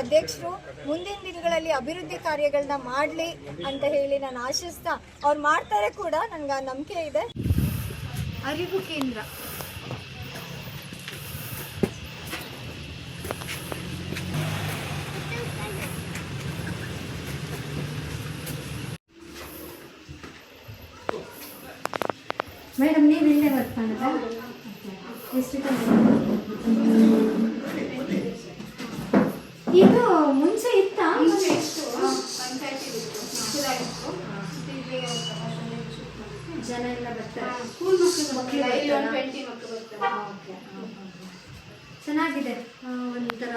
ಅಧ್ಯಕ್ಷರು ಮುಂದಿನ ದಿನಗಳಲ್ಲಿ ಅಭಿವೃದ್ಧಿ ಕಾರ್ಯಗಳನ್ನ ಮಾಡಲಿ ಅಂತ ಹೇಳಿ ನಾನು ಆಶಿಸ್ತಾ ಅವ್ರು ಮಾಡ್ತಾರೆ ಕೂಡ, ನನಗೆ ಆ ನಂಬಿಕೆ ಇದೆ. ಅರಿವು ಕೇಂದ್ರ ಮೇಡಮ್, ನೀವು ಇಲ್ಲೇ ವರ್ಕ್ ಮಾಡೋದಾ? ಎಷ್ಟು ಇದು ಮುಂಚೆ ಇತ್ತಾ? ಜನ ಎಲ್ಲ ಬರ್ತಾರೆ, ಚೆನ್ನಾಗಿದೆ. ಒಂಥರ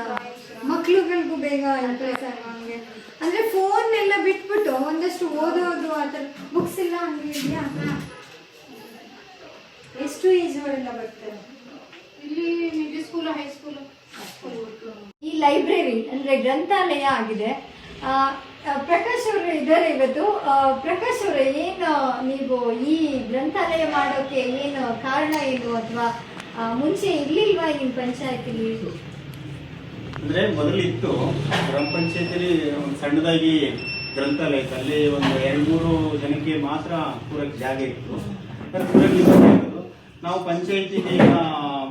ಮಕ್ಳುಗಳಿಗೂ ಬೇಗ ಇಂಟ್ರೆಸ್ಟ್ ಹಂಗೆ ಅಂದರೆ ಫೋನ್ ಎಲ್ಲ ಬಿಟ್ಬಿಟ್ಟು ಒಂದಷ್ಟು ಓದೋದು ಆ ಥರ ಬುಕ್ಸ್ ಎಲ್ಲ ಹಂಗೆ ಇದೆಯಾ? ಎಷ್ಟು ಏಜ್ ಅವರೆಲ್ಲ ಬರ್ತಾರೆ ಇಲ್ಲಿ? Middle school, high school. ಈ ಲೈಬ್ರರಿ ಅಂದರೆ ಗ್ರಂಥಾಲಯ ಆಗಿದೆ. ಪ್ರಕಾಶ್ ಅವರು ಇದ್ದಾರೆ ಇವತ್ತು. ಪ್ರಕಾಶ್ ಅವರು, ಏನು ನೀವು ಈ ಗ್ರಂಥಾಲಯ ಮಾಡೋಕೆ ಏನು ಕಾರಣ ಏನು, ಅಥವಾ ಮುಂಚೆ ಇರ್ಲಿಲ್ವಾ ನಿಮ್ಮ ಪಂಚಾಯತಿಲಿ? ಅಂದರೆ ಮೊದಲಿತ್ತು ಗ್ರಾಮ ಪಂಚಾಯತಿಲಿ ಒಂದು ಸಣ್ಣದಾಗಿ ಗ್ರಂಥಾಲಯ ಇತ್ತು. ಅಲ್ಲಿ ಒಂದು 2-3 ಜನಕ್ಕೆ ಮಾತ್ರ ಕೂರಕ್ಕೆ ಜಾಗ ಇತ್ತು. ನಾವು ಪಂಚಾಯತಿಗೆ ಈಗ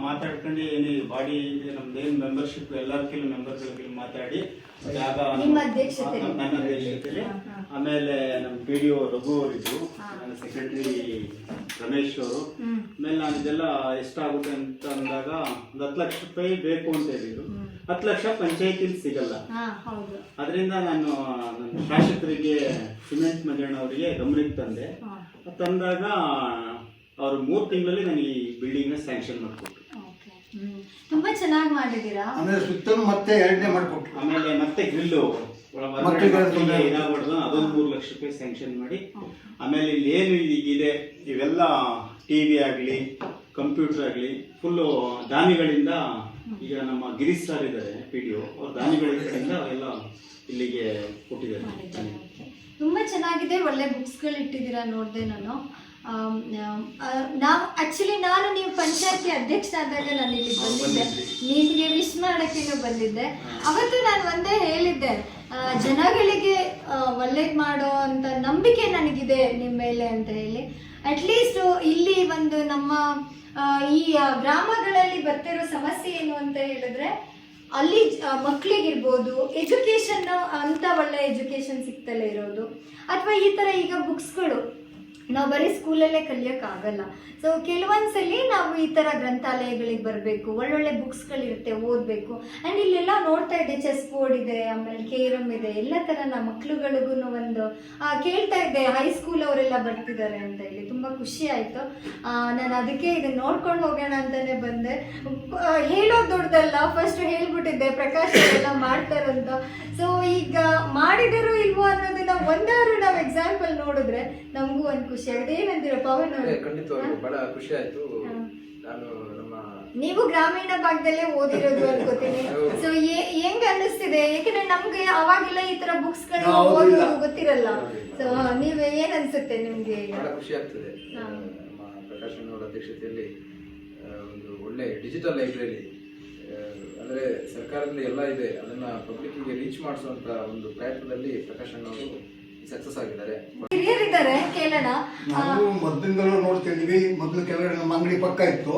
ಮಾತಾಡ್ಕೊಂಡು ಏನು ಬಾಡಿ ನಮ್ದೇನು ಮೆಂಬರ್ಶಿಪ್ ಎಲ್ಲರ ಕೆಲವು ಮೆಂಬರ್ಗಳ ಮಾತಾಡಿ ಜಾಗ ನನ್ನ ಅಧ್ಯಕ್ಷತೆಯಲ್ಲಿ, ಆಮೇಲೆ ನಮ್ಮ PDO ರಘು ಅವರಿದ್ರು, ನನ್ನ ಸೆಕ್ರೆಟರಿ ರಮೇಶ್ ಅವರು, ಆಮೇಲೆ ನಾನು ಇದೆಲ್ಲ ಎಷ್ಟಾಗುತ್ತೆ ಅಂತ ಅಂದಾಗ ಒಂದು 10 ಲಕ್ಷ ರೂಪಾಯಿ ಬೇಕು ಅಂತ ಹೇಳಿದ್ರು. 10 ಲಕ್ಷ ಪಂಚಾಯತಿಲಿ ಸಿಗಲ್ಲ. ಅದರಿಂದ ನಾನು ನನ್ನ ಶಾಸಕರಿಗೆ ಸಿಮೆಂಟ್ ಮಂಜಣ್ಣ ಅವರಿಗೆ ಗಮನಕ್ಕೆ ತಂದಾಗ ಅವರು 3 ತಿಂಗಳಲ್ಲಿ ನನಗೆ ಈ ಬಿಲ್ಡಿಂಗ್ ಸ್ಯಾಂಕ್ಷನ್ ಮಾಡಿಕೊಟ್ರು. ತುಂಬಾ ಚೆನ್ನಾಗಿ ಮಾಡಿದೀರಾ. ಆಮೇಲೆ ಸುತ್ತಲೂ ಮತ್ತೆ 2ನೇ ಮಾಡಿಕೊಟ್ರು. ಆಮೇಲೆ ಮತ್ತೆ ಗ್ರಿಲ್ಲು ಇದಾಗ್ಬಾರ್ದು, ಅದೊಂದು 3 ಲಕ್ಷ ರೂಪಾಯಿ ಸ್ಯಾಂಕ್ಷನ್ ಮಾಡಿ, ಆಮೇಲೆ ಇಲ್ಲಿ ಏನು ಇದೆ ಇವೆಲ್ಲ ಟಿವಿ ಆಗಲಿ ಕಂಪ್ಯೂಟರ್ ಆಗಲಿ ಫುಲ್ಲು ದಾನಿಗಳಿಂದ, ಈಗ ನಮ್ಮ ಗಿರೀಶ್ ಸರ್ ಇದ್ದಾರೆ PDO, ಅವ್ರ ದಾನಿಗಳಿಂದ ಎಲ್ಲ ಇಲ್ಲಿಗೆ ಕೊಟ್ಟಿದ್ದಾರೆ. ತುಂಬಾ ಚೆನ್ನಾಗಿದೆ, ಒಳ್ಳೆ ಬುಕ್ಸ್ಗಳು ಇಟ್ಟಿದ್ದೀರಾ ನೋಡಿದೆ ನಾನು. ನಾವು ಆಕ್ಚುಲಿ ನೀವು ಪಂಚಾಯತಿ ಅಧ್ಯಕ್ಷರಾದಾಗ ನಾನು ಇಲ್ಲಿ ಬಂದಿದ್ದೆ, ನಿಮಗೆ ವಿಶ್ ಮಾಡೋಕ್ಕೇನು ಬಂದಿದ್ದೆ. ಅವತ್ತು ನಾನು ಒಂದೇ ಹೇಳಿದ್ದೆ, ಜನಗಳಿಗೆ ಒಳ್ಳೇದು ಮಾಡೋ ಅಂತ ನಂಬಿಕೆ ನನಗಿದೆ ನಿಮ್ಮ ಮೇಲೆ ಅಂತ ಹೇಳಿ. ಅಟ್ಲೀಸ್ಟ್ ಇಲ್ಲಿ ಒಂದು ನಮ್ಮ ಈ ಗ್ರಾಮಗಳಲ್ಲಿ ಬರ್ತಿರೋ ಸಮಸ್ಯೆ ಏನು ಅಂತ ಹೇಳಿದ್ರೆ, ಅಲ್ಲಿ ಮಕ್ಕಳಿಗಿರ್ಬೋದು ಎಜುಕೇಷನ್ ಅಂತ ಒಳ್ಳೆ ಎಜುಕೇಷನ್ ಸಿಗ್ತಲೇ ಇರೋದು, ಅಥವಾ ಈ ಥರ ಈಗ ಬುಕ್ಸ್ಗಳು ನಾವು ಬರೀ ಸ್ಕೂಲಲ್ಲೇ ಕಲಿಯೋಕ್ಕಾಗಲ್ಲ. ಸೊ ಕೆಲವೊಂದ್ಸಲಿ ನಾವು ಈ ಥರ ಗ್ರಂಥಾಲಯಗಳಿಗೆ ಬರಬೇಕು, ಒಳ್ಳೊಳ್ಳೆ ಬುಕ್ಸ್ಗಳಿರುತ್ತೆ, ಓದಬೇಕು. ಆ್ಯಂಡ್ ಇಲ್ಲೆಲ್ಲ ನೋಡ್ತಾ ಇದ್ದೆ, ಚೆಸ್ ಬೋರ್ಡ್ ಇದೆ, ಆಮೇಲೆ ಕೇರಮ್ ಇದೆ, ಎಲ್ಲ ಥರ ನಮ್ಮ ಮಕ್ಳುಗಳಿಗೂ ಒಂದು ಕೇಳ್ತಾ ಇದ್ದೆ, ಹೈಸ್ಕೂಲ್ ಅವರೆಲ್ಲ ಬರ್ತಿದ್ದಾರೆ ಅಂತ ಹೇಳಿ. ತುಂಬ ಖುಷಿ ಆಯಿತು. ನಾನು ಅದಕ್ಕೆ ಇದನ್ನು ನೋಡ್ಕೊಂಡು ಹೋಗೋಣ ಅಂತಲೇ ಬಂದೆ. ಹೇಳೋದು ದೊಡ್ಡದಲ್ಲ, ಫಸ್ಟ್ ಹೇಳ್ಬಿಟ್ಟಿದ್ದೆ ಪ್ರಕಾಶ್ ಅವರೆಲ್ಲ ಮಾಡ್ತಾರಂತ. ಸೊ ಈಗ ಮಾಡಿದರೂ ಇಲ್ವೋ ಅನ್ನೋದನ್ನ ಒಂದಾದ್ರು ನಾವು ಎಕ್ಸಾಂಪಲ್ ನೋಡಿದ್ರೆ ನಮಗೂ ಒಂದು ಖುಷಿ ಆಗುತ್ತೆ. ಏನಂತೀರ ಪವನ್ ಅವರು? ಖಂಡಿತವಾಗಿ ಬಹಳ ಖುಷಿ ಆಯ್ತು. ನಾನು ನಮ್ಮ ನೀವು ಗ್ರಾಮೀಣ ಭಾಗದಲ್ಲೇ ಓದಿರೋದು ಅನ್ಕೋತೀನಿ. ಸೊ ಹೆಂಗ್ ಅನ್ನಿಸ್ತಿದೆ? ಯಾಕಂದ್ರೆ ನಮ್ಗೆ ಅವಾಗೆಲ್ಲ ಈ ತರ ಬುಕ್ಸ್ ಗಳು ಓದೋದು ಗೊತ್ತಿರಲ್ಲ. ಸೊ ನೀವ್ ಏನ್ ಅನ್ಸುತ್ತೆ ನಿಮ್ಗೆ? ಬಹಳ ಖುಷಿ ಆಗ್ತದೆ. ನಮ್ಮ ಪ್ರಕಾಶ್ ಅವರ ಅಧ್ಯಕ್ಷತೆಯಲ್ಲಿ ಒಂದು ಒಳ್ಳೆ ಡಿಜಿಟಲ್ ಲೈಬ್ರರಿ, ಅಂದ್ರೆ ಸರ್ಕಾರದಿಂದ ಎಲ್ಲ ಇದೆ, ಅದನ್ನ ಪಬ್ಲಿಕ್ಗೆ ರೀಚ್ ಮಾಡಿಸುವಂತ ಒಂದು ಪ್ರಯತ್ನದಲ್ಲಿ ಪ್ರಕಾಶ್ ಅವರು ಸಕ್ಸಸ್ ಆಗಿದ್ದಾರೆ. ಹಿರಿಯರಿದ್ದಾರೆ, ಕೇಳೋಣ. ನಾವು ಮೊದಲಿಂದಲೂ ನೋಡ್ತಿದ್ವಿ. ಮೊದಲು ಕೆಳಗಡೆ ನಮ್ಮ ಅಂಗಡಿ ಪಕ್ಕ ಇತ್ತು,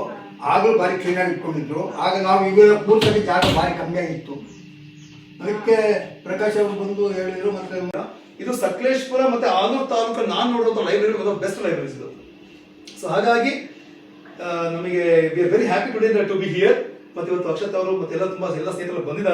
ಆಗಲೂ ಭಾರಿ ಕ್ಲೀನ್ ಆಗಿ ಇಟ್ಕೊಂಡಿದ್ರು. ಆಗ ನಾವು ಇವರ ಪೂರ್ತಿ ಜಾಗ ಭಾರಿ ಕಮ್ಮಿ ಆಗಿತ್ತು. ಅದಕ್ಕೆ ಪ್ರಕಾಶ್ ಅವರು ಬಂದು ಹೇಳಿದ್ರು. ಮತ್ತೆ ಇದು ಸಕಲೇಶ್ಪುರ ಮತ್ತೆ ಆಲೂರು ತಾಲೂಕು ನಾನು ನೋಡುವಂತ ಲೈಬ್ರರಿ ಒಂದು ಬೆಸ್ಟ್ ಲೈಬ್ರರೀಸ್ ಇದು. ಸೊ ಹಾಗಾಗಿ ನಮಗೆ we are very happy today to be here. ಮತ್ತೆ ಇವತ್ತು ಅಕ್ಷತ್ ಅವರು ಮತ್ತೆ ಎಲ್ಲ ಸ್ನೇಹಿತರು ಬಂದಿದ್ದಾರೆ.